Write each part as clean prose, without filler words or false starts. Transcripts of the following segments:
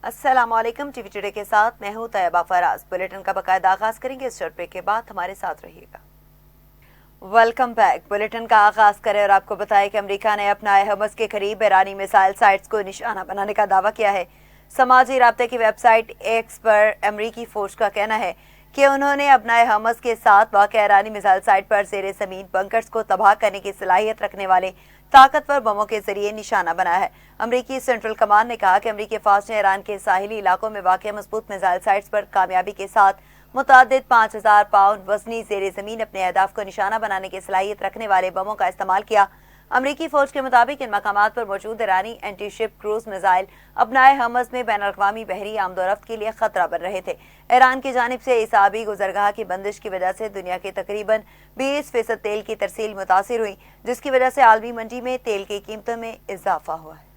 السلام علیکم، T V today کے ساتھ میں ہوں طیبہ فراز۔ بلیٹن کا باقاعدہ آغاز کریں گے، اس شارٹ بریک کے بعد ہمارے ساتھ رہیے گا۔ Welcome back. بلیٹن کا آغاز کریں اور آپ کو بتائیں کہ امریکہ نے اپنائے حمص کے قریب ایرانی میزائل سائٹس کو نشانہ بنانے کا دعویٰ کیا ہے۔ سماجی رابطے کی ویب سائٹ ایکس پر امریکی فوج کا کہنا ہے کہ انہوں نے اپنائے حمص کے ساتھ واقع ایرانی میزائل سائٹ پر زیر زمین بنکرز کو تباہ کرنے کی صلاحیت رکھنے والے طاقتور بموں کے ذریعے نشانہ بنایا ہے۔ امریکی سینٹرل کمانڈ نے کہا کہ امریکی فوج نے ایران کے ساحلی علاقوں میں واقع مضبوط میزائل سائٹس پر کامیابی کے ساتھ متعدد 5000 پاؤنڈ وزنی زیر زمین اپنے اہداف کو نشانہ بنانے کی صلاحیت رکھنے والے بموں کا استعمال کیا۔ امریکی فوج کے مطابق ان مقامات پر موجود ایرانی اینٹی شپ کروز میزائل اپنائے حمص میں بین الاقوامی بحری آمد و رفت کے لیے خطرہ بن رہے تھے۔ ایران کی جانب سے اس آبی گزرگاہ کی بندش کی وجہ سے دنیا کے تقریباً 20% تیل کی ترسیل متاثر ہوئی، جس کی وجہ سے عالمی منڈی میں تیل کی قیمتوں میں اضافہ ہوا ہے۔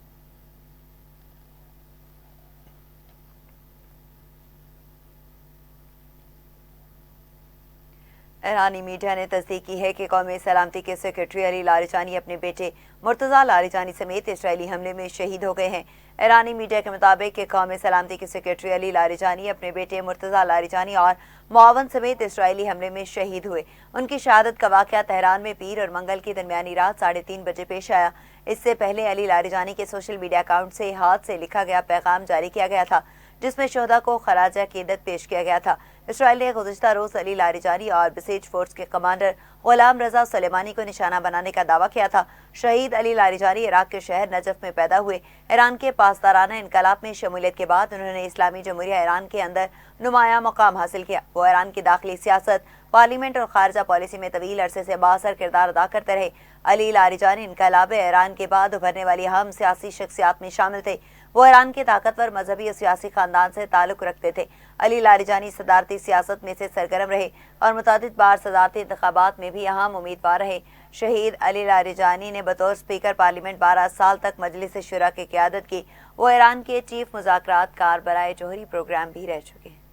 ایرانی میڈیا نے تصدیق کی ہے کہ قومی سلامتی کے سیکرٹری علی لاریجانی اپنے بیٹے مرتضیٰ لاریجانی سمیت اسرائیلی حملے میں شہید ہو گئے ہیں۔ ایرانی میڈیا کے مطابق کہ قومی سلامتی کے سیکرٹری علی لاریجانی اپنے بیٹے مرتضیٰ لاریجانی اور معاون سمیت اسرائیلی حملے میں شہید ہوئے۔ ان کی شہادت کا واقعہ تہران میں پیر اور منگل کی درمیانی رات 3:30 بجے پیش آیا۔ اس سے پہلے علی لاریجانی کے سوشل میڈیا اکاؤنٹ سے ہاتھ سے لکھا گیا پیغام جاری کیا گیا تھا، جس میں شہداء کو خراج عقیدت پیش کیا گیا تھا۔ اسرائیل نے گزشتہ روز علی لاریجانی اور بسیج فورس کے کمانڈر غلام رضا سلیمانی کو نشانہ بنانے کا دعویٰ کیا تھا۔ شہید علی لاریجانی عراق کے شہر نجف میں پیدا ہوئے۔ ایران کے پاسدارانہ انقلاب میں شمولیت کے بعد انہوں نے اسلامی جمہوریہ ایران کے اندر نمایاں مقام حاصل کیا۔ وہ ایران کی داخلی سیاست، پارلیمنٹ اور خارجہ پالیسی میں طویل عرصے سے بااثر کردار ادا کرتے رہے۔ علی لاریجانی انقلاب ایران کے بعد ابھرنے والی اہم سیاسی شخصیات میں شامل تھے۔ وہ ایران کے طاقتور مذہبی اور سیاسی خاندان سے تعلق رکھتے تھے۔ علی لاریجانی صدارتی سیاست میں سے سرگرم رہے اور متعدد بار صدارتی انتخابات میں بھی اہم امیدوار رہے۔ شہید علی لاریجانی نے بطور اسپیکر پارلیمنٹ 12 سال تک مجلس شورا کی قیادت کی۔ وہ ایران کے چیف مذاکرات کار برائے جوہری پروگرام بھی رہ چکے ہیں۔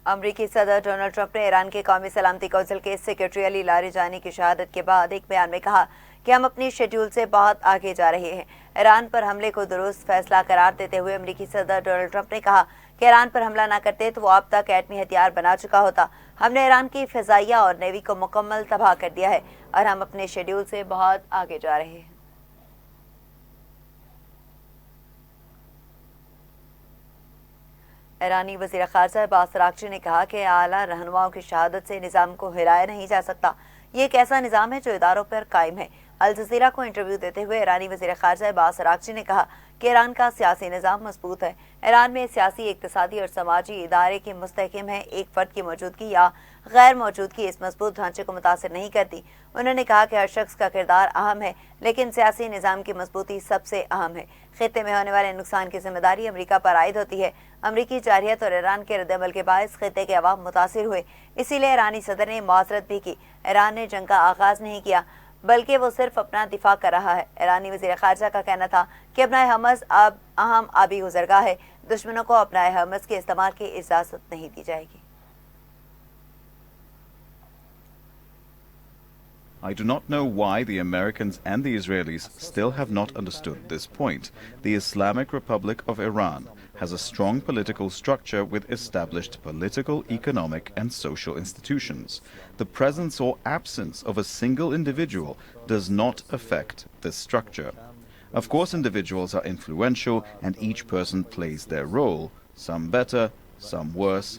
امریکی صدر ڈونلڈ ٹرمپ نے ایران کے قومی سلامتی کونسل کے سیکرٹری علی لاریجانی کی شہادت کے بعد ایک بیان میں کہا کہ ہم اپنی شیڈول سے بہت آگے جا رہے ہیں۔ ایران پر حملے کو درست فیصلہ قرار دیتے ہوئے امریکی صدر ڈونلڈ ٹرمپ نے کہا کہ ایران پر حملہ نہ کرتے تو وہ اب تک ایٹمی ہتھیار بنا چکا ہوتا۔ ہم نے ایران کی فضائیہ اور نیوی کو مکمل تباہ کر دیا ہے اور ہم اپنے شیڈول سے بہت آگے جا رہے ہیں۔ ایرانی وزیر خارجہ عباس اراغچی نے کہا کہ اعلیٰ رہنماؤں کی شہادت سے نظام کو ہلایا نہیں جا سکتا۔ یہ ایک ایسا نظام ہے جو اداروں پر قائم ہے۔ الجزیرہ کو انٹرویو دیتے ہوئے ایرانی وزیر خارجہ عباس اراغچی نے کہا کہ ایران کا سیاسی نظام مضبوط ہے۔ ایران میں سیاسی، اقتصادی اور سماجی ادارے کے مستحکم ہیں۔ ایک فرد کی موجودگی یا غیر موجودگی اس مضبوط ڈھانچے کو متاثر نہیں کرتی۔ انہوں نے کہا کہ ہر شخص کا کردار اہم ہے، لیکن سیاسی نظام کی مضبوطی سب سے اہم ہے۔ خطے میں ہونے والے نقصان کی ذمہ داری امریکہ پر عائد ہوتی ہے۔ امریکی جارحیت اور ایران کے رد عمل کے باعث خطے کے عوام متاثر ہوئے، اسی لیے ایرانی صدر نے معذرت بھی کی۔ ایران نے جنگ کا آغاز نہیں کیا، بلکہ وہ صرف اپنا دفاع کر رہا ہے۔ ایرانی وزیر خارجہ کا کہنا تھا کہ اپنائے حمص اب اہم آبی گزرگاہ ہے۔ دشمنوں کو اپنائے حمص کے استعمال کی اجازت نہیں دی جائے گی۔ I do not know why the Americans and the Israelis still have not understood this point. The Islamic Republic of Iran has a strong political structure with established political, economic, and social institutions. The presence or absence of a single individual does not affect this structure. Of course, individuals are influential and each person plays their role, some better, some worse,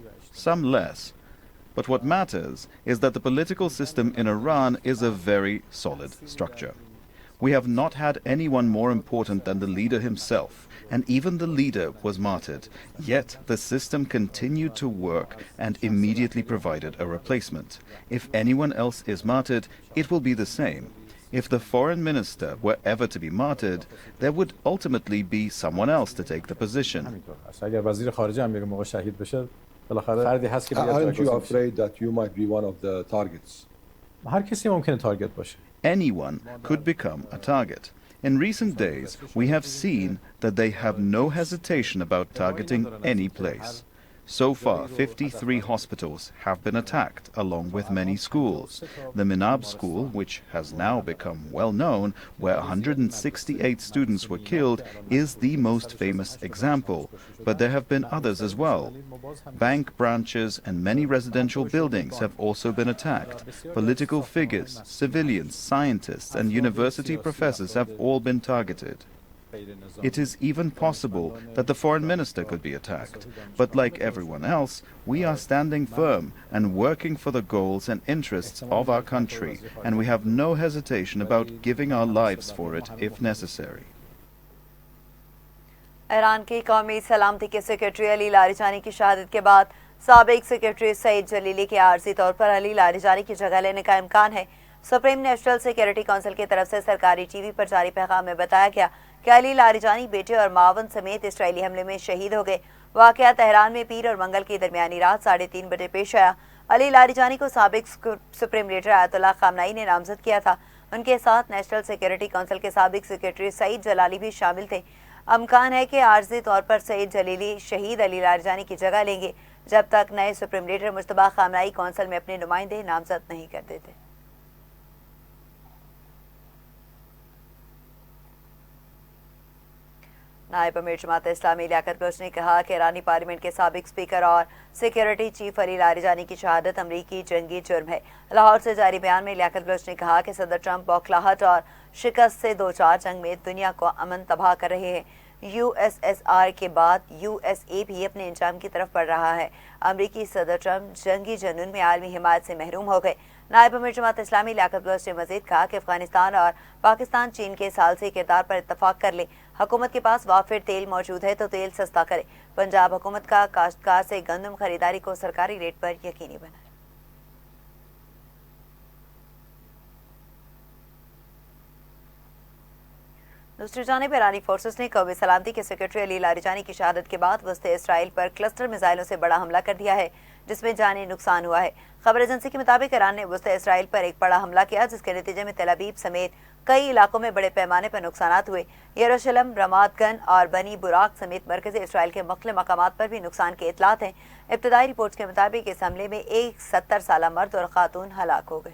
some less. But what matters is that the political system in Iran is a very solid structure. We have not had anyone more important than the leader himself, and even the leader was martyred. Yet the system continued to work and immediately provided a replacement. If anyone else is martyred, it will be the same. If the foreign minister were ever to be martyred, there would ultimately be someone else to take the position. Aren't you afraid that you might be one of the targets? Anyone could become a target. In recent days, we have seen that they have no hesitation about targeting any place. So far, 53 hospitals have been attacked, along with many schools. The Minab school, which has now become well known, where 168 students were killed, is the most famous example. But there have been others as well. Bank branches and many residential buildings have also been attacked. Political figures, civilians, scientists, and university professors have all been targeted. It is even possible that the foreign minister could be attacked. But like everyone else, we are standing firm and working for the goals and interests of our country, and we have no hesitation about giving our lives for it if necessary. Iran की कौमी सलामती के secretary Ali Larijani की शहादत के बाद साबिक secretary Saeed जलीली के आर्जी तौर पर अली लारिजानी की जगह लेने का इम्कान है। सुप्रीम नेशनल सिक्योरिटी काउंसिल की तरफ से सरकारी टीवी पर जारी पैगाम में बताया गया कि अली लारिजानी बेटे और मावन समेत इसराइली हमले में शहीद हो गए। वाकया तेहरान में पीर और मंगल की दरमियानी रात 3:30 बजे पेश आया। अली लारिजानी को साबिक सुप्रीम लीडर आयतुल्लाह खामनाई ने नामजद किया था। उनके साथ नेशनल सिक्योरिटी काउंसिल के साबिक सेक्रेटरी सईद जलाली भी शामिल थे। इम्कान है कि आर्जी तौर पर सईद जलीली शहीद अली लारिजानी की जगह लेंगे जब तक नए सुप्रीम लीडर मुश्तबा खामनाई काउंसिल में अपने नुमाइंदे नामजद नहीं कर देते। नायब अमीर जमात इस्लामी लियाकत बलोच ने कहा कि ईरानी पार्लियामेंट के साबिक स्पीकर और सिक्योरिटी चीफ अली लारिजानी की शहादत अमरीकी जंगी जुर्म है। लाहौर से जारी बयान में लियाकत बलोच ने कहा कि सदर ट्रंप बौखलाहट और शिकस्त से 2-4 जंग में दुनिया को अमन तबाह कर रहे हैं। यूएसएसआर के बाद यूएसए भी अपने इंजाम की तरफ बढ़ रहा है। अमरीकी सदर ट्रंप जंगी जनून में आलमी हिमायत से महरूम हो गए। नायब अमीर जमात इस्लामी लियाकत बलोच ने मजीद कहा कि अफगानिस्तान और पाकिस्तान चीन के सालसी किरदार पर इत्तफाक कर ले। हुकूमत के पास वाफिर तेल मौजूद है तो तेल सस्ता करे। पंजाब हुकूमत का काश्तकार से गंदम खरीदारी को सरकारी रेट पर यकीनी बनाए। दूसरी जानिब ईरानी फोर्सेस ने कौमी सलामती के सेक्रेटरी अली लारिजानी की शहादत के बाद वस्ते इसराइल पर क्लस्टर मिसाइलों से बड़ा हमला कर दिया है जिसमें जानी नुकसान हुआ है। खबर एजेंसी के मुताबिक ईरान ने वस्ते इसराइल पर एक बड़ा हमला किया जिसके नतीजे में तेल अवीव समेत कई इलाकों में बड़े पैमाने पर नुकसान हुए। यरूशलेम, रमादगन और बनी बुराक समेत मरकजी इसराइल के मुख्तलिफ मकामात पर भी नुकसान के इतलात हैं। इब्तदाई रिपोर्ट के मुताबिक इस हमले में एक 70 साला मर्द और खातून हलाक हो गए।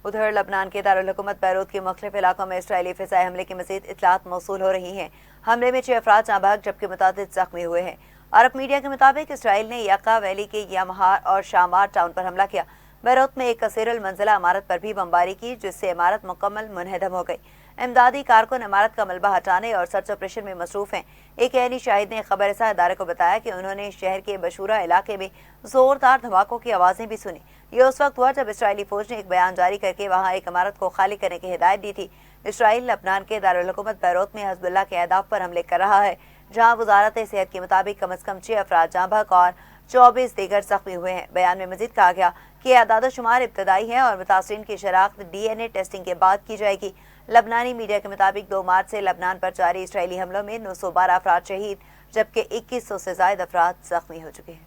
उधर लबनान के दारुल हुकूमत बैरूत के मुख्तलिफ इलाकों में इसराइली फिजाई हमले की मजीद इतलात मौसूल हो रही हैं। हमले में 6 अफराद जाँ बहक जबकि मुतादिद जख्मी हुए हैं। अरब मीडिया के मुताबिक इसराइल ने यक्का वैली के यमहार और शामार टाउन पर हमला किया। बैरूत में एक कसीरुल मंजिला इमारत पर भी बमबारी की जिससे इमारत मुकम्मल मुनहदम हो गई। इमदादी कारकुन इमारत का मलबा हटाने और सर्च ऑपरेशन में मसरूफ हैं। एक ऐनी शाहिद ने खबर-ए-रसा इदारे को बताया कि उन्होंने शहर के बशूरा इलाके में जोरदार धमाकों की आवाज़ें भी सुनी। ये उस वक्त हुआ जब इसराइली फौज ने एक बयान जारी करके वहां एक इमारत को खाली करने की हिदायत दी थी। इसराइल लबनान के दारुल हुकूमत बैरूत में हिज़्बुल्लाह के अहदाफ पर हमले कर रहा है जहाँ वजारत सेहत के मुताबिक कम अज कम 6 अफराद जाँ बहक और 24 दीगर जख्मी हुए हैं। बयान में मजीद कहा गया कि आदाद शुमार इब्तदाई है और मुतासरीन की शनाख्त DNA टेस्टिंग के बाद की जाएगी। लबनानी मीडिया के मुताबिक 2 मार्च से लबनान पर जारी इसराइली हमलों में 912 अफराद शहीद जबकि 2100 से ज्यादा अफराद जख्मी हो चुके हैं।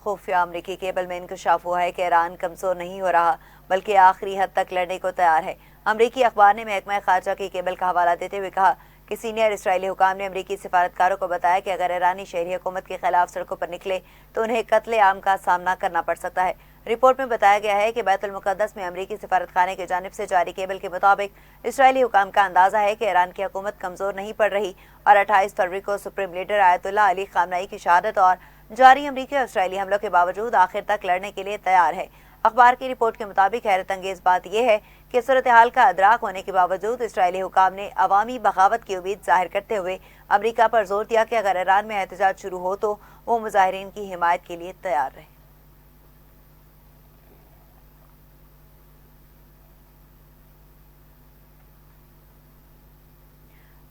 खुफिया अमरीकी केबल में इंकशाफ हुआ है कि ईरान कमजोर नहीं हो रहा बल्कि आखिरी हद तक लड़ने को तैयार है। अमरीकी अखबार ने महकमा खारजा की केबल का हवाला देते हुए कहा कि सीनियर इसराइली हुकाम ने अमरीकी सिफारतकारों को बताया कि अगर ईरानी शहरी हुकूमत के खिलाफ सड़कों पर निकले तो उन्हें कत्ले आम का सामना करना पड़ सकता है। रिपोर्ट में बताया गया है कि बैतुल मुकद्दस में अमरीकी सिफारतखाने की जानिब से जारी केबल के मुताबिक इसराइली हुकाम का अंदाजा है कि ईरान की हुकूमत कमजोर नहीं पड़ रही और 28 फरवरी को सुप्रीम लीडर आयतुल्लाह अली खामनाई की शहादत और जारी अमरीकी और इसराइली हमलों के बावजूद आखिर तक लड़ने के लिए तैयार है। अखबार की रिपोर्ट के मुताबिक हैरत अंगेज बात यह है कि सूरत हाल का अदराक होने के बावजूद इसराइली हुकाम ने अवामी बगावत की उम्मीद जाहिर करते हुए अमरीका पर जोर दिया कि अगर ईरान में एहतजाज शुरू हो तो वो मुजाहिरीन की हिमायत के लिए तैयार रहे।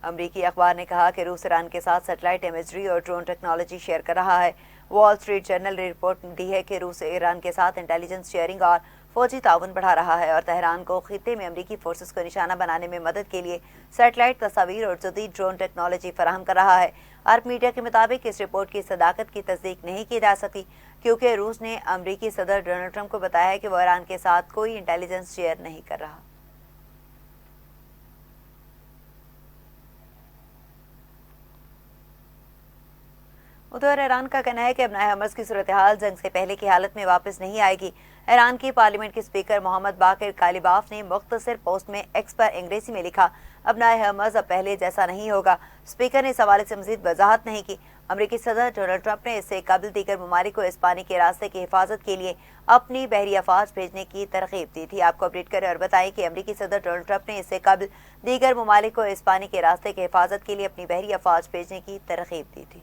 अमरीकी अखबार ने कहा कि रूस ईरान के साथ सैटेलाइट इमेजरी और ड्रोन टेक्नोलॉजी शेयर कर रहा है। वॉल स्ट्रीट जर्नल ने रिपोर्ट दी है कि रूस ईरान के साथ इंटेलिजेंस शेयरिंग और फौजी ताउन बढ़ा रहा है और तेहरान को खित्ते में अमरीकी फोर्सेस को निशाना बनाने में मदद के लिए सैटेलाइट तस्वीर और जदीद ड्रोन टेक्नोलॉजी फराहम कर रहा है। अरब मीडिया के मुताबिक इस रिपोर्ट की सदाकत की तस्दीक नहीं की जा सकी क्योंकि रूस ने अमरीकी सदर डोनाल्ड ट्रंप को बताया है कि वो ईरान के साथ कोई इंटेलिजेंस शेयर नहीं कर रहा। उधर ईरान का कहना है कि अबनाए हमस की सूरत हाल जंग से पहले की हालत में वापस नहीं आएगी। ईरान की पार्लियामेंट के स्पीकर मोहम्मद बाकिर कालिबाफ ने मुख्तसर पोस्ट में एक्स पर अंग्रेजी में लिखा, अबनाए हमस अब पहले जैसा नहीं होगा। स्पीकर ने इस हवाले से मजीद वजाहत नहीं की। अमरीकी सदर डोनाल्ड ट्रंप ने इससे कबल दीगर ममालिक को इस पानी के रास्ते की हिफाजत के लिए अपनी बहरी अफवाज भेजने की तरगीब दी थी। आपको अपडेट करें और बताएं कि अमरीकी सदर डोनाल्ड ट्रंप ने इससे कबल दीगर ममालिक को इस पानी के रास्ते की हिफाजत के लिए अपनी बहरी अफवाज भेजने की तरगीब दी थी।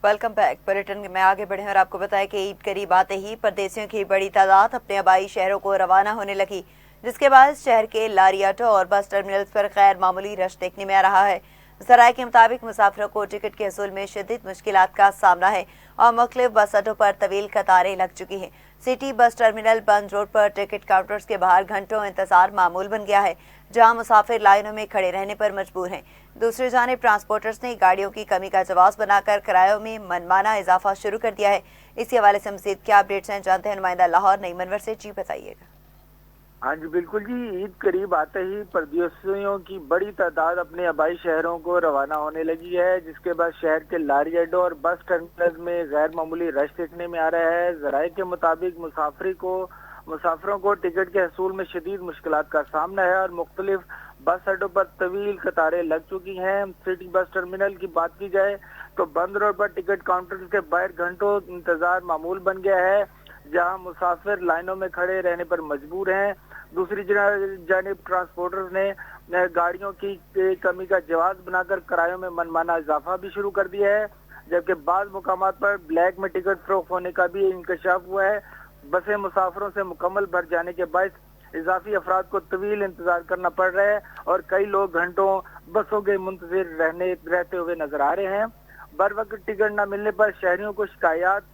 Welcome back. बुलेटिन में आगे बढ़े और आपको बताएं कि ईद करीब आते ही परदेशियों की बड़ी तादाद अपने आबाई शहरों को रवाना होने लगी, जिसके बाद शहर के लारी ऑटो और बस टर्मिनल्स पर गैर मामूली रश देखने में आ रहा है। ज़राए के मुताबिक मुसाफिरों को टिकट के हसूल में शदीद मुश्किलात का सामना है और मुख्तलिफ बस अड्डों पर तवील कतारें लग चुकी हैं। सिटी बस टर्मिनल बंद रोड पर टिकट काउंटर्स के बाहर घंटों इंतजार मामूल बन गया है, जहां मुसाफिर लाइनों में खड़े रहने पर मजबूर हैं। दूसरी जानिब ट्रांसपोर्टर्स ने गाड़ियों की कमी का जवाब बनाकर किरायों में मनमाना इजाफा शुरू कर दिया है। इसी हवाले से मज़ीद क्या अपडेट्स हैं जानते हैं नुमाइंदा लाहौर नईम अनवर से। जी बताइएगा। हाँ जी बिल्कुल जी, ईद करीब आते ही परदेशियों की बड़ी तादाद अपने आबाई शहरों को रवाना होने लगी है, जिसके बाद शहर के लारी अड्डों और बस टर्मिनल में गैर मामूली रश देखने में आ रहा है। ज़राए के मुताबिक मुसाफिरों को टिकट के हसूल में शदीद मुश्किलात का सामना है और मुख्तलिफ बस अड्डों पर तवील कतारें लग चुकी हैं। सिटी बस टर्मिनल की बात की जाए तो बंद रोड पर टिकट काउंटर के बाहर घंटों इंतजार मामूल बन गया है, जहां मुसाफिर लाइनों में खड़े रहने पर मजबूर हैं। दूसरी जानिब ट्रांसपोर्टर्स ने गाड़ियों की कमी का जवाब बनाकर किरायों में मनमाना इजाफा भी शुरू कर दिया है, जबकि बाज़ मुकामात पर ब्लैक में टिकट फरोख्त होने का भी इंकशाफ हुआ है। बसें मुसाफिरों से मुकम्मल भर जाने के बाद इजाफी अफराद को तवील इंतजार करना पड़ रहा है और कई लोग घंटों बसों के मुंतजिर रहते हुए नजर आ रहे हैं। बर वक्त टिकट न मिलने पर शहरियों को शिकायत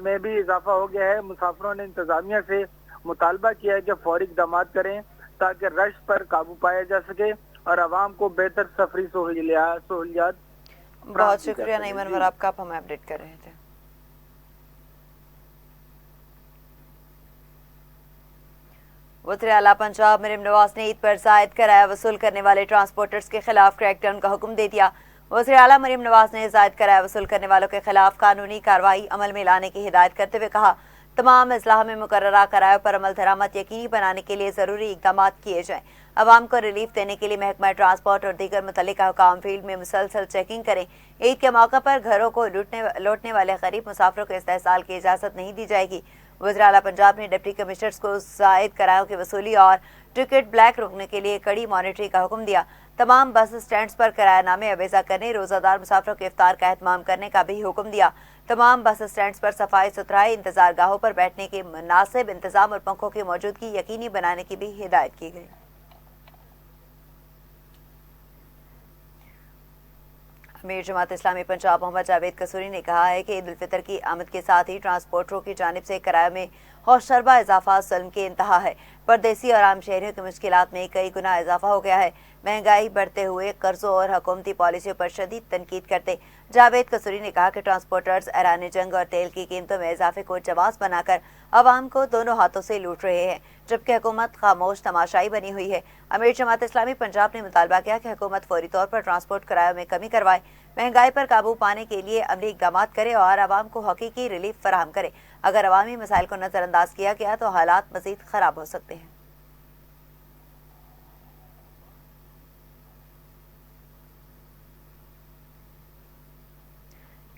में भी इजाफा हो गया है। मुसाफिरों ने इंतजामिया से मुतालबा किया है कि फौरी इक़दाम करें ताकि रश पर काबू पाया जा सके और आवाम को बेहतर सफरी सहूलियात। बहुत शुक्रिया नईम अनवर आपका, आप हमें अपडेट कर रहे थे। वज़ीर आला पंजाब मरीम नवाज ने ईद पर जायद किराया वसूल करने वाले ट्रांसपोर्टर्स के खिलाफ क्रैकडाउन का हुक्म दे दिया। वज़ीर आला मरीम नवाज ने जायद किराया वसूल करने वालों के खिलाफ कानूनी कार्रवाई अमल में लाने की हिदायत करते हुए कहा, तमाम अजलाह में मुकर्ररा किरायों पर अमल दरामद यकीनी बनाने के लिए ज़रूरी इक़दाम किए जाएँ। अवाम को रिलीफ देने के लिए महकमा ट्रांसपोर्ट और दीगर मुतल्लिका हुकाम फील्ड में मुसलसल चेकिंग करें। ईद के मौके पर घरों को लौटने वाले गरीब मुसाफिरों को इस्तेहसाल की इजाज़त नहीं दी जाएगी। वज़ीर आला पंजाब ने डिप्टी कमिश्नर्स को जायद किरायों की वसूली और टिकट ब्लैक रोकने के लिए कड़ी मॉनिटरिंग का हुक्म दिया। तमाम बस स्टैंड्स पर किरायानामे अवेजा करने, रोजादार मुसाफिरों के इफ्तार का एहतमाम करने का भी हुक्म दिया। तमाम बस स्टैंड्स पर सफाई सुथराई, इंतजार गाहों पर बैठने के मुनासिब इंतजाम और पंखों की मौजूदगी यकीनी बनाने की भी हिदायत की गई। अमीर जमात इस्लामी पंजाब मोहम्मद जावेद कसूरी ने कहा है कि ईद उल फितर की आमद के साथ ही ट्रांसपोर्टरों की जानिब से किराए में हौशरबा इजाफा जुल्म की इंतहा है। परदेसी और आम शहरियों की मुश्किलात में कई गुना इजाफा हो गया है। महंगाई बढ़ते हुए कर्जों और हुकूमती पॉलिसियों पर शदीद तनकीद करते जावेद कसूरी ने कहा कि ट्रांसपोर्टर्स ऐलान जंग और तेल की कीमतों में इजाफे को जवाब बनाकर आवाम को दोनों हाथों से लूट रहे हैं, जबकि हुकूमत खामोश तमाशाई बनी हुई है। अमीर जमात इस्लामी पंजाब ने मुतालबा किया कि हुकूमत फौरी तौर पर ट्रांसपोर्ट किरायों में कमी करवाए, महंगाई पर काबू पाने के लिए अमली इक़दाम करे और आवाम को हकीकी रिलीफ फराहम करे। अगर अवामी मसाइल को नजरअंदाज किया गया तो हालात मजीद खराब हो सकते हैं।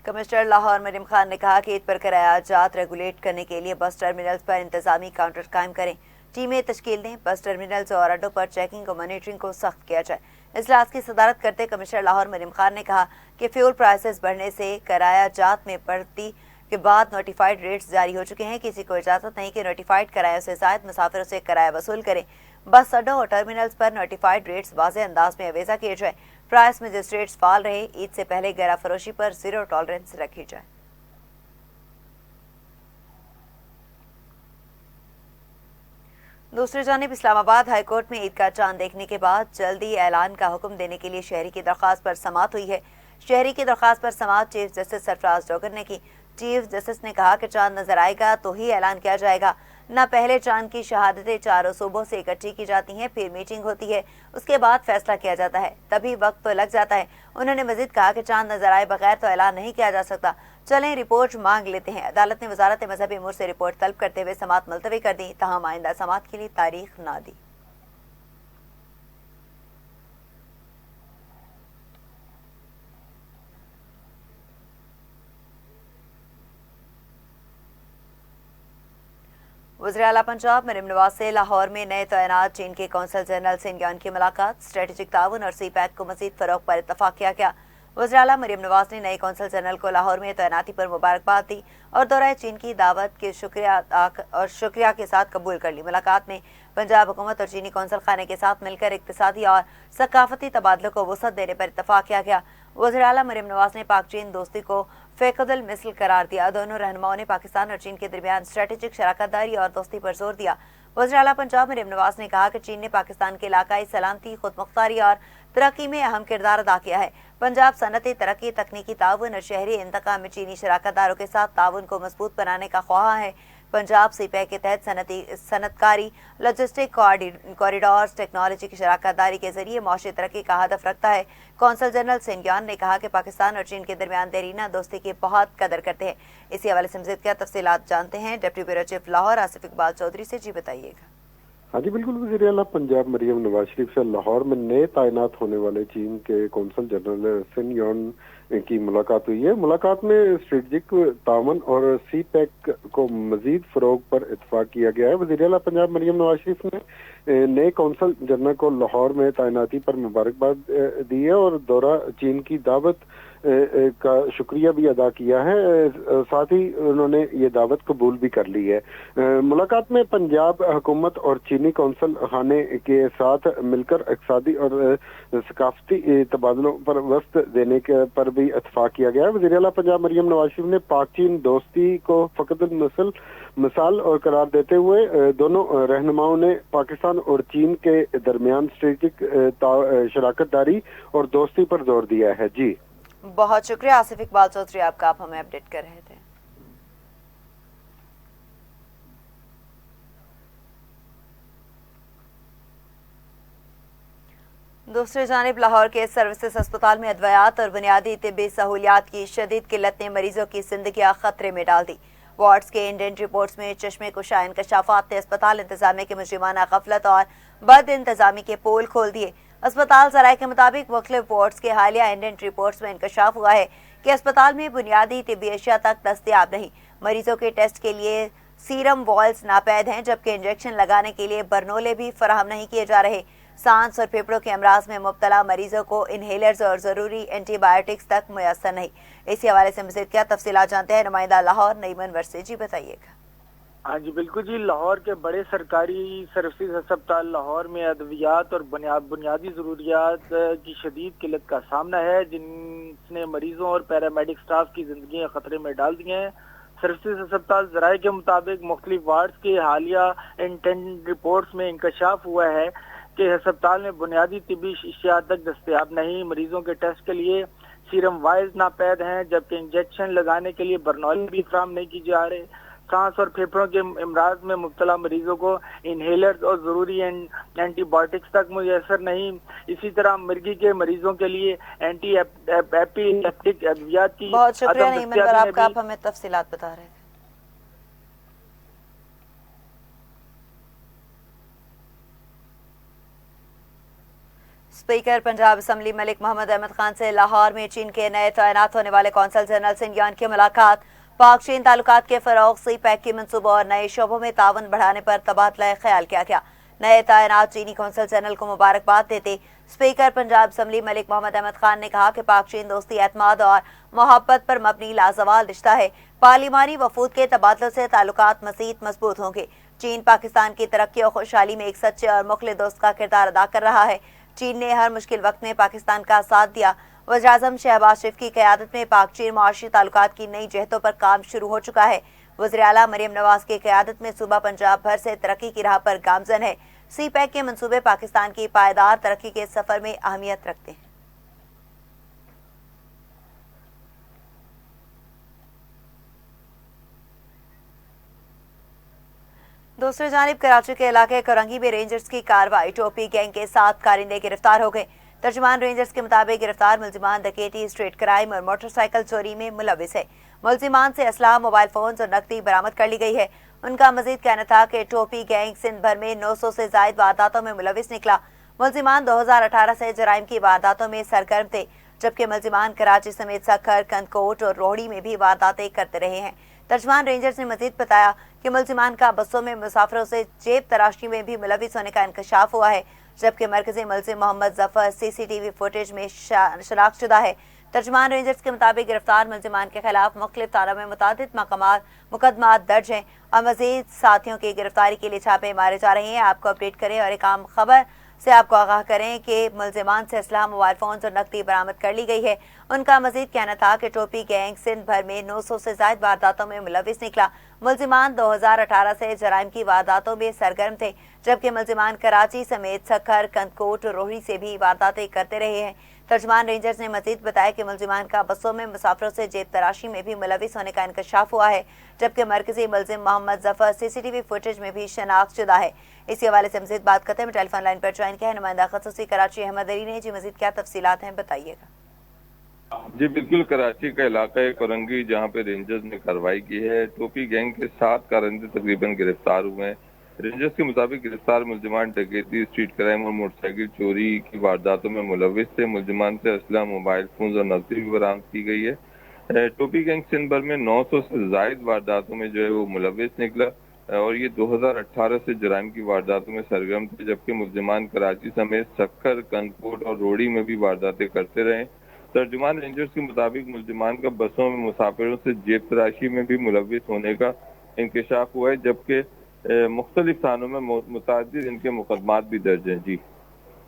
कमिश्नर लाहौर मरीम खान ने कहा कि ईद पर किराया जात रेगुलेट करने के लिए बस टर्मिनल्स पर इंतजामी काउंटर कायम करें, टीमें तश्कील दें, बस टर्मिनल्स और अड्डों पर चेकिंग और मॉनिटरिंग को सख्त किया जाए। इजलास की सदारत करते कमिश्नर लाहौर मरीम खान ने कहा कि फ्यूल प्राइसेस बढ़ने से किराया जात में बढ़ती के बाद नोटिफाइड रेट्स जारी हो चुके हैं। किसी को इजाजत नहीं कि नोटिफाइड किरायों से जायद मुसाफिरों से किराया वसूल करें। बस अड्डों और टर्मिनल्स पर नोटिफाइड रेट्स वाज़ेह अंदाज में अवेजा किए जाए। प्राइस मजिस्ट्रेट्स फाल रहे, ईद से पहले गैरा फरोशी पर जीरो टॉलरेंस रखी जाए। दूसरी जानिब इस्लामाबाद हाई कोर्ट में ईद का चांद देखने के बाद जल्दी ऐलान का हुक्म देने के लिए शहरी की दरख्वास्त पर समाअत हुई है। शहरी की दरख्वास्त पर समाअत चीफ जस्टिस सरफराज डोगर ने की। चीफ जस्टिस ने कहा कि चांद नजर आएगा तो ही ऐलान किया जाएगा, न पहले चांद की शहादतें चारों सूबों से इकट्ठी की जाती हैं, फिर मीटिंग होती है, उसके बाद फैसला किया जाता है, तभी वक्त तो लग जाता है। उन्होंने मजीद कहा कि चांद नजर आए बगैर तो ऐलान नहीं किया जा सकता। चलें रिपोर्ट मांग लेते हैं। अदालत ने वजारत मजहबी अमूर से रिपोर्ट तलब करते हुए समाअत मुलतवी कर दी, तहम आइंदा समाअत के लिए तारीख ना दी। वज़ीर-ए-आला पंजाब मरियम नवाज से लाहौर में नए तैनात चीन के कौंसल जनरल सिंगियान की मुलाकात, स्ट्रेटेजिक ताउन और सी पैक को मजीद फरोग पर इत्तफाक किया गया। वज़ीर-ए-आला मरियम नवाज ने नए कौंसल जनरल को लाहौर में तैनाती पर मुबारकबाद दी और दौरा चीन की दावत के शुक्रिया के साथ कबूल कर ली। मुलाकात में पंजाब हुकूमत और चीनी कौंसल खाने के साथ मिलकर इक्तिसादी और सकाफती तबादलों को वसअत देने पर इत्तफाक किया गया। वज़ीर-ए-आला मरियम नवाज ने पाक चीन दोस्ती को फ़ेक़ुल मिसल करार दिया। दोनों रहनुमाओं ने पाकिस्तान और चीन के दरमियान स्ट्रेटेजिक शराकतदारी और दोस्ती पर जोर दिया। वज़ीर-ए-आला पंजाब मरियम नवाज ने कहा कि चीन ने पाकिस्तान के इलाकाई सलामती, खुदमुख्तारी और तरक्की में अहम किरदार अदा किया है। पंजाब सनती तरक्की, तकनीकी ताउन और शहरी इंतकाम में चीनी शराकतदारों के साथ ताउन को मजबूत बनाने का ख्वाह है। पंजाब सीपैक के तहत सनतकारी, लॉजिस्टिक कॉरिडोर्स, टेक्नोलॉजी की शराकतदारी के जरिए मौशी तरक्की का हदफ रखता है। कौंसल जनरल सिंगियान ने कहा कि पाकिस्तान और चीन के दरमियान देरीना दोस्ती की बहुत कदर करते हैं। इसी हवाले से मज़ीद क्या तफसीलात जानते हैं deputy bureau chief Lahore Asif Iqbal Chaudhry से। जी बताइएगा। हाँ जी बिल्कुल, वज़ीर-ए-आला पंजाब मरियम नवाज शरीफ से लाहौर में नए तैनात होने वाले चीन के कौंसल जनरल सिंगियान की मुलाकात हुई है। मुलाकात में स्ट्रेटेजिक ताउन और सी पैक को मजीद फरोग पर इत्तफाक किया गया है। वज़ीर-ए-आला पंजाब मरियम नवाज शरीफ ने नए कौंसल जनरल को लाहौर में तैनाती पर मुबारकबाद दी है और दौरा चीन की दावत का शुक्रिया भी अदा किया है। साथ ही उन्होंने ये दावत कबूल भी कर ली है। मुलाकात में पंजाब हुकूमत और चीनी कौंसल खाने के साथ मिलकर इक़्तिसादी और सकाफती तबादलों पर वक्त देने के पर भी इत्तफाक किया गया है। वज़ीर-ए-आला पंजाब मरियम नवाज शरीफ ने पाक चीन दोस्ती को फ़क़द मिसाल और करार देते हुए दोनों रहनुमाओं ने पाकिस्तान और चीन के दरमियान स्ट्रेटेजिक शराकतदारी और दोस्ती पर जोर दिया है। जी बहुत शुक्रिया आसिफ इकबाल चौधरी आपका, आप हमें अपडेट कर रहे थे। दूसरी जानिब लाहौर के सर्विसेज अस्पताल में अद्वियात और बुनियादी तिब्बी सहूलियात की शदीद किल्लत ने मरीजों की जिंदगियां खतरे में डाल दी। वार्ड्स के इंडेंट रिपोर्ट्स में चश्मे कुशा इंकशाफात ने अस्पताल इंतजामिया के मुजरिमाना गफलत और बद इंतजामी के पोल खोल दिए। अस्पताल ज़राए के मुताबिक मुख्तलिफ वार्ड्स के हालिया इंडेंट रिपोर्ट्स में इंकशाफ हुआ है कि अस्पताल में बुनियादी तिब्बी अशिया तक दस्तयाब नहीं। मरीजों के टेस्ट के लिए सीरम वॉल्स नापैद हैं, जबकि इंजेक्शन लगाने के लिए बरनोले भी फराहम नहीं किए जा रहे। सांस और फेफड़ों के अमराज में मुब्तला मरीजों को इनहेलर्स और ज़रूरी एंटीबायोटिक्स तक मुयस्सर नहीं। इसी हवाले से मज़ीद क्या तफसीलात जानते हैं नुमाइंदा लाहौर नईमन अनवर से। जी बताइएगा। हाँ जी बिल्कुल जी, लाहौर के बड़े सरकारी सर्विसेज अस्पताल लाहौर में अद्वियात और बुनियादी ज़रूरियात की शदीद किल्लत का सामना है, जिनने मरीजों और पैरामेडिक स्टाफ की जिंदगी खतरे में डाल दी हैं। सर्विसेज अस्पताल ज़राए के मुताबिक मुख्तलिफ वार्ड्स के हालिया इंटेंट रिपोर्ट्स में इंकशाफ हुआ है कि अस्पताल में बुनियादी तिब्बी अशिया तक दस्तयाब नहीं। मरीजों के टेस्ट के लिए सीरम वाइज नापैद हैं, जबकि इंजेक्शन लगाने के लिए बरनौली भी फराहम नहीं की जा रहे। सांस और फेफड़ों के अमराज में मुब्तला मरीजों को इनहेलर्स और ज़रूरी एंटीबायोटिक्स तक मुयसर नहीं। इसी तरह मिर्गी के मरीजों के लिए एंटी एपिलेप्टिक अद्वियात की बहुत शुक्रिया नईमन पर आपका, आप हमें तफसीलात बता रहे थे। स्पीकर पंजाब असम्बली मलिक मोहम्मद अहमद खान से लाहौर में चीन के नए तैनात होने वाले कौंसल जनरल सिंगियान की मुलाकात, पाक चीन ताल्लुकात के फरोग, सी पैक की मंसूबों और नए शोबों में तावन बढ़ाने पर तबादला ख्याल किया गया। नए तैनात चीनी कौंसल जनरल को मुबारकबाद देते स्पीकर पंजाब असम्बली मलिक मोहम्मद अहमद खान ने कहा कि पाक चीन दोस्ती, एतमाद और मोहब्बत पर मबनी लाजवाल रिश्ता है। पार्लिमानी वफूद के तबादलों से ताल्लुकात मज़ीद मजबूत होंगे। चीन पाकिस्तान की तरक्की और खुशहाली में एक सच्चे और मुखलिस दोस्त का किरदार अदा कर रहा है। چین نے ہر مشکل وقت میں پاکستان کا ساتھ دیا۔ وزیراعظم شہباز شریف کی قیادت میں پاک چین معاشی تعلقات کی نئی جہتوں پر کام شروع ہو چکا ہے۔ وزیر اعلیٰ مریم نواز کی قیادت میں صوبہ پنجاب بھر سے ترقی کی راہ پر گامزن ہے۔ سی پیک کے منصوبے پاکستان کی پائیدار ترقی کے سفر میں اہمیت رکھتے ہیں۔ دوسری جانب کراچی کے علاقے کرنگی میں رینجرز کی کارروائی، ٹوپی گینگ کے 7 کارندے گرفتار ہو گئے۔ ترجمان رینجرز کے مطابق گرفتار ملزمان ڈکیتی، اسٹریٹ کرائم اور موٹر سائیکل چوری میں ملوث ہے۔ ملزمان سے اسلحہ، موبائل فونز اور نقدی برآمد کر لی گئی ہے۔ ان کا مزید کہنا تھا کہ ٹوپی گینگ سندھ بھر میں 900 سے زائد وارداتوں میں ملوث نکلا۔ ملزمان 2018 سے جرائم کی وارداتوں میں سرگرم تھے، جبکہ ملزمان کراچی سمیت سکھر، کندکوٹ اور روہڑی میں بھی وارداتیں کرتے رہے ہیں۔ ترجمان رینجرز نے مزید بتایا کہ ملزمان کا بسوں میں مسافروں سے جیب تراشی میں بھی ملوث ہونے کا انکشاف ہوا ہے، جبکہ مرکزی ملزم محمد ظفر CCTV فوٹیج میں شناخت شدہ ہے۔ ترجمان رینجرز کے مطابق گرفتار ملزمان کے خلاف مختلف تھانوں میں متعدد مقدمات درج ہیں اور مزید ساتھیوں کی گرفتاری کے لیے چھاپے مارے جا رہے ہیں۔ آپ کو اپڈیٹ کریں اور ایک عام خبر سے آپ کو آگاہ کریں کہ ملزمان سے اسلحہ، موبائل فونز اور نقدی برآمد کر لی گئی ہے۔ ان کا مزید کہنا تھا کہ ٹوپی گینگ سندھ بھر میں 900 سے زائد وارداتوں میں ملوث نکلا۔ ملزمان 2018 سے جرائم کی وارداتوں میں سرگرم تھے، جبکہ ملزمان کراچی سمیت سکھر، کندکوٹ اور روہڑی سے بھی وارداتیں کرتے رہے ہیں۔ ترجمان رینجرز نے مزید بتایا کہ ملزمان کا بسوں میں مسافروں سے جیب تراشی میں بھی ملوث ہونے کا انکشاف ہوا ہے، جبکہ مرکزی ملزم محمد ظفر CCTV فوٹیج میں بھی شناخت شدہ ہے۔ اسی حوالے سے مزید بات کرتے ہیں ٹیلی فون لائن پر جوائن کیا ہے نمائندہ خصوصی کراچی احمد علی نے۔ جی مزید کیا تفصیلات ہیں بتائیے گا۔ جی بالکل، کراچی کا علاقہ کرنگی جہاں پہ رینجرز نے کارروائی کی ہے، ٹوپی گینگ کے 7 کارندے تقریباً گرفتار ہوئے ہیں۔ رینجرز کے مطابق گرفتار ملزمان ڈکیتی، اسٹریٹ کرائم اور موٹر سائیکل چوری کی وارداتوں میں ملوث تھے۔ ملزمان سے اسلحہ، موبائل فونز اور نقدی بھی برآمد کی گئی ہے۔ ٹوپی گینگ سندھ بھر میں 900 سے زائد وارداتوں میں جو ہے وہ ملوث نکلا اور یہ 2018 سے جرائم کی وارداتوں میں سرگرم تھے، جبکہ ملزمان کراچی سمیت سکھر، کندکوٹ اور روہڑی میں بھی وارداتیں کرتے رہے۔ ترجمان رینجرز کے مطابق ملزمان کا بسوں میں مسافروں سے جیب تراشی میں بھی ملوث ہونے کا انکشاف ہوا ہے، جبکہ مختلف تھانوں میں متعدد ان کے مقدمات بھی درج ہیں۔ جی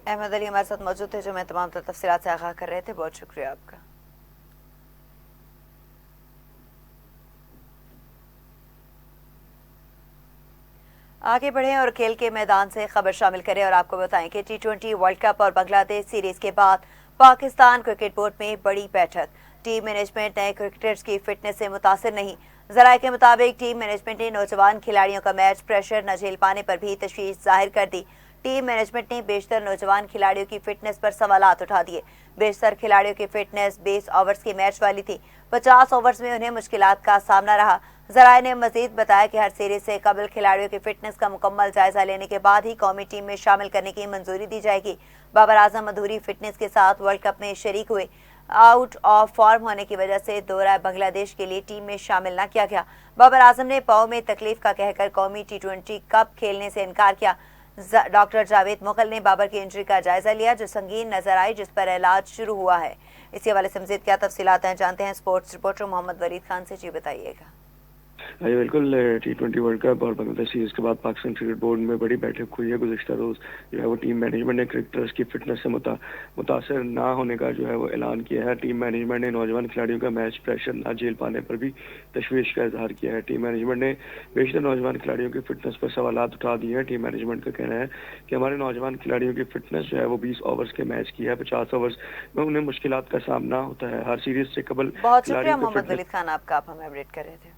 احمد علی ہمارے ساتھ موجود تھے جو میں تمام تفصیلات سے آگاہ کر رہے تھے، بہت شکریہ آپ کا۔ آگے بڑھیں اور کھیل کے میدان سے خبر شامل کریں اور آپ کو بتائیں کہ T20 ورلڈ کپ اور بنگلہ دیش سیریز کے بعد پاکستان کرکٹ بورڈ میں بڑی بیٹھک۔ ٹیم مینجمنٹ نئے کرکٹرز کی فٹنس سے متاثر نہیں۔ ذرائع کے مطابق ٹیم مینجمنٹ نے نوجوان کھلاڑیوں کا میچ پریشر نہ جھیل پانے پر بھی تشویش ظاہر کر دی۔ ٹیم مینجمنٹ نے بیشتر نوجوان کھلاڑیوں کی فٹنس پر سوالات اٹھا دیے۔ بیشتر کھلاڑیوں کی فٹنس 20 اوورز کے میچ والی تھی۔ 50 اوورز میں انہیں مشکلات کا سامنا رہا۔ ذرائع نے مزید بتایا کہ ہر سیریز سے قبل کھلاڑیوں کی فٹنس کا مکمل جائزہ لینے کے بعد ہی قومی ٹیم میں شامل کرنے کی منظوری دی جائے گی۔ بابر اعظم ادھوری فٹنس کے ساتھ ورلڈ کپ میں شریک ہوئے۔ آؤٹ آف فارم ہونے کی وجہ سے دورہ بنگلہ دیش کے لیے ٹیم میں شامل نہ کیا گیا۔ بابر اعظم نے پاؤں میں تکلیف کا کہہ کر قومی T20 کپ کھیلنے سے انکار کیا۔ ڈاکٹر جاوید مغل نے بابر کی انجری کا جائزہ لیا جو سنگین نظر آئی، جس پر علاج شروع ہوا ہے۔ اسی حوالے سے مزید کیا تفصیلات ہیں جانتے ہیں اسپورٹس رپورٹر محمد ولید خان سے۔ جی بتائیے گا۔ جی بالکل، T20 ورلڈ کپ اور بنگلہ دیش سیریز کے بعد پاکستان کرکٹ بورڈ میں بڑی بیٹھک ہوئی ہے۔ گزشتہ روز جو ہے وہ ٹیم مینجمنٹ نے کرکٹرز کی فٹنس سے متاثر نہ ہونے کا جو ہے وہ اعلان کیا ہے۔ ٹیم مینجمنٹ نے نوجوان کھلاڑیوں کا میچ پریشر نہ جھیل پانے پر بھی تشویش کا اظہار کیا ہے۔ ٹیم مینجمنٹ نے بیشتر نوجوان کھلاڑیوں کی فٹنس پر سوالات اٹھا دیے ہیں۔ ٹیم مینجمنٹ کا کہنا ہے کہ ہمارے نوجوان کھلاڑیوں کی فٹنس جو ہے وہ 20 اوورز کے میچ کی ہے۔ 50 اوورز میں انہیں مشکلات کا سامنا ہوتا ہے۔ ہر سیریز سے قبل بہت شکریہ محمد ولید خان آپ کا، آپ ہمیں اپڈیٹ کر رہے تھے۔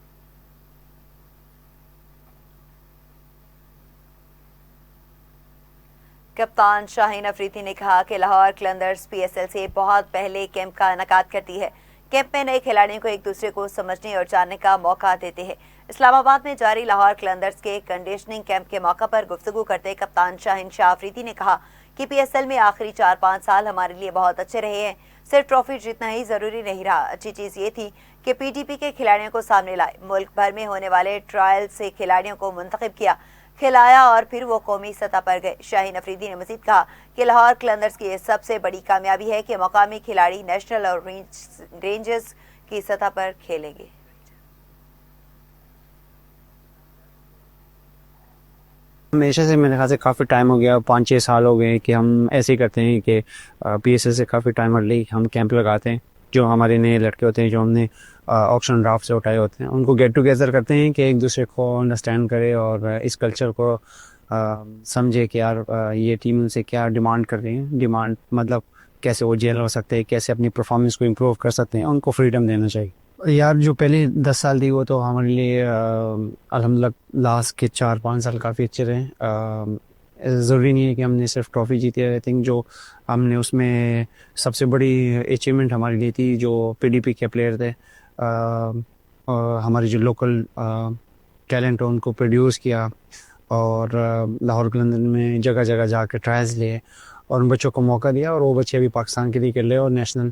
کپتان شاہین افریدی نے کہا کہ لاہور قلندرز PSL سے بہت پہلے کیمپ کا انعقاد کرتی ہے۔ کیمپ میں نئے کھلاڑیوں کو ایک دوسرے کو سمجھنے اور جاننے کا موقع دیتے ہیں۔ اسلام آباد میں جاری لاہور قلندرز کے کنڈیشننگ کیمپ کے موقع پر گفتگو کرتے کپتان شاہین شاہ افریدی نے کہا کہ PSL میں آخری 4-5 سال ہمارے لیے بہت اچھے رہے ہیں۔ صرف ٹرافی جیتنا ہی ضروری نہیں رہا، اچھی چیز یہ تھی کہ PTP کے کھلاڑیوں کو سامنے لائے، ملک بھر میں ہونے والے ٹرائل سے کھلاڑیوں کو منتخب کیا، کھلایا اور پھر وہ قومی سطح پر گئے۔ شاہین افریدی نے مزید کہا کہ لاہور قلندرز کی یہ سب سے بڑی کامیابی ہے کہ مقامی کھلاڑی نیشنل اور رینجز کی سطح پر کھیلیں گے۔ ہمیشہ سے میرے خیال سے کافی ٹائم ہو گیا, 5-6 سال ہو گئے کہ ہم ایسے ہی کرتے ہیں کہ پی ایس ایس سے کافی ٹائم ارلی ہم کیمپ لگاتے ہیں. جو ہمارے نئے لڑکے ہوتے ہیں جو ہم نے آکشن ڈرافٹ سے اٹھائے ہوتے ہیں, ان کو گیٹ ٹوگیدر کرتے ہیں کہ ایک دوسرے کو انڈرسٹینڈ کرے اور اس کلچر کو سمجھے کہ یار یہ ٹیم ان سے کیا ڈیمانڈ کر رہی ہے, ڈیمانڈ مطلب کیسے وہ جیل ہو سکتے ہیں, کیسے اپنی پرفارمنس کو امپروو کر سکتے ہیں, ان کو فریڈم دینا چاہیے. یار جو پہلے 10 سال تھی وہ تو ہمارے لیے الحمدللہ لاسٹ کے 4-5 سال کافی اچھے رہے. ضروری نہیں ہے کہ ہم نے صرف ٹرافی جیتی ہے. آئی تھنک جو ہم نے اس میں سب سے بڑی اچیومنٹ ہمارے لیے تھی جو پی ڈی پی کے پلیئر تھے, ہمارے جو لوکل ٹیلنٹ ان کو پروڈیوس کیا اور لاہور لندن میں جگہ جگہ جا کے ٹرائلز لیے اور ان بچوں کو موقع دیا, اور وہ بچے ابھی پاکستان کے لیے کھیل رہے ہیں اور نیشنل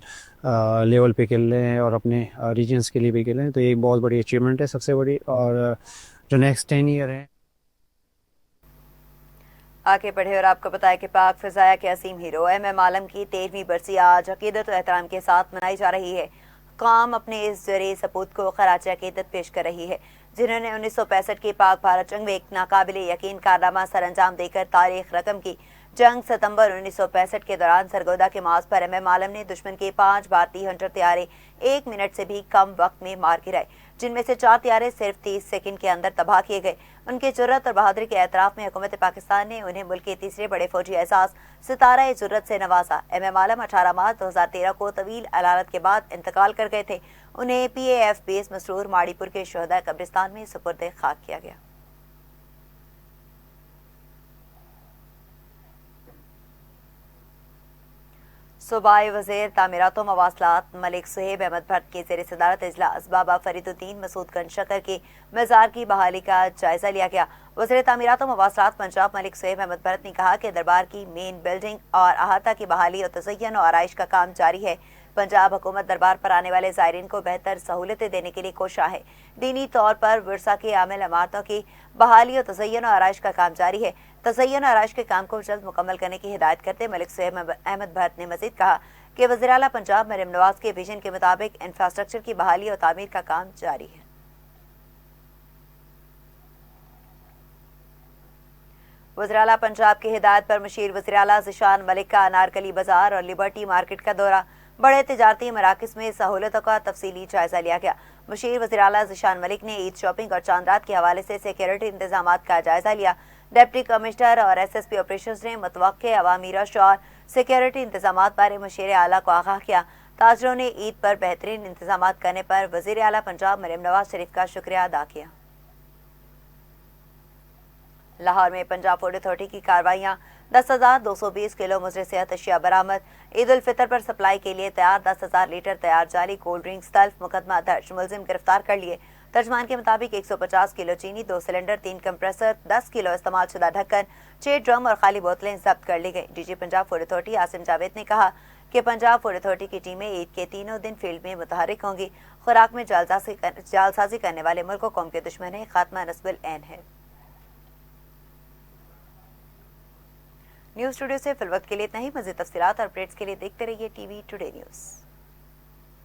لیول پہ کھیل رہے ہیں اور اپنے ریجنس کے لیے بھی کھیل رہے ہیں. تو یہ بہت بڑی اچیومنٹ ہے سب سے بڑی. اور جو نیکسٹ 10 ایئر ہے آگے بڑھے اور آپ کو بتایا کہ پاک فضائیہ کے عظیم ہیرو ایم ایم عالم کی 13ویں برسی آج عقیدت و احترام کے ساتھ منائی جا رہی ہے. قوم اپنے اس زرعی سپوت کو خراج عقیدت پیش کر رہی ہے جنہوں نے 1965 کی پاک بھارت جنگ میں ایک ناقابل یقین کارنامہ سر انجام دے کر تاریخ رقم کی. جنگ ستمبر 1965 کے دوران سرگودا کے محاذ پر ایم ایم عالم نے دشمن کے 5 بھارتی ہنٹر طیارے 1 منٹ سے بھی کم وقت میں مار گرائے, جن میں سے 4 طیارے صرف 30 سیکنڈ کے اندر تباہ کیے گئے. ان کی جرت اور بہادری کے اعتراف میں حکومت پاکستان نے انہیں ملک کے تیسرے بڑے فوجی اعزاز ستارہ جرت سے نوازا. ایم ایم عالم 18 مارچ 2013 کو طویل علالت کے بعد انتقال کر گئے تھے. انہیں پی اے ایف بیس مسرور ماڑی پور کے شہداء قبرستان میں سپرد خاک کیا گیا. صوبائی وزیر تعمیرات و مواصلات ملک صہیب احمد بھٹ کے زیر صدارت اجلاس بابا فرید الدین مسعود گنج شکر کے مزار کی بحالی کا جائزہ لیا گیا. وزیر تعمیرات و مواصلات پنجاب ملک صہیب احمد بھٹ نے کہا کہ دربار کی مین بلڈنگ اور احاطہ کی بحالی اور تزئین و آرائش کا کام جاری ہے. پنجاب حکومت دربار پر آنے والے زائرین کو بہتر سہولتیں دینے کے لیے کوشاں ہے. دینی طور پر ورثہ کی عامل عمارتوں کی بحالی اور تزئین و آرائش کا کام جاری ہے. تزئین و آرائش کے کام کو جلد مکمل کرنے کی ہدایت کرتے ملک صہیب احمد بھٹ نے مزید کہا کہ وزیر اعلیٰ پنجاب مریم نواز کے ویژن کے مطابق انفراسٹرکچر کی بحالی اور تعمیر کا کام جاری ہے. وزیر اعلیٰ پنجاب کی ہدایت پر مشیر وزیر اعلیٰ ذیشان ملک کا انارکلی بازار اور لبرٹی مارکیٹ کا دورہ. بڑے تجارتی مراکز میں سہولتوں کا تفصیلی جائزہ لیا گیا. مشیر وزیر اعلیٰ ذیشان ملک نے عید شاپنگ اور چاندرات کے حوالے سے سیکیورٹی انتظامات کا جائزہ لیا. ڈپٹی کمشنر اور ایس ایس پی آپریشنز نے متوقع عوامی رش اور سیکیورٹی انتظامات بارے مشیر اعلیٰ کو آگاہ کیا. تاجروں نے عید پر بہترین انتظامات کرنے پر وزیر اعلیٰ پنجاب مریم نواز شریف کا شکریہ ادا کیا. لاہور میں پنجاب فوڈ اتھارٹی کی کارروائیاں 10,220 کلو مضر صحت اشیاء برآمد. عید الفطر پر سپلائی کے لیے تیار 10,000 لیٹر تیار جعلی کولڈ ڈرنکس تلف. مقدمہ درج, ملزم گرفتار کر لیے. ترجمان کے مطابق 150 کلو چینی, 2 سلنڈر, 3 کمپریسر, 10 کلو استعمال شدہ ڈھکن, 6 ڈرم اور خالی بوتلیں ضبط کر لی گئی. D G Punjab food authority Asim Javed نے کہا کہ پنجاب فوڈ اتھارٹی کی ٹیمیں عید کے تینوں دن فیلڈ میں متحرک ہوں گی. خوراک میں جعلسازی کرنے والے ملک و قوم کے دشمن ہیں. خاتمہ نصب العین ہے. نیوز اسٹوڈیو سے فی الوقت کے لیے اتنا ہی. مزید تفصیلات اور اپڈیٹس کے لیے دیکھتے رہیے ٹی وی ٹوڈے نیوز.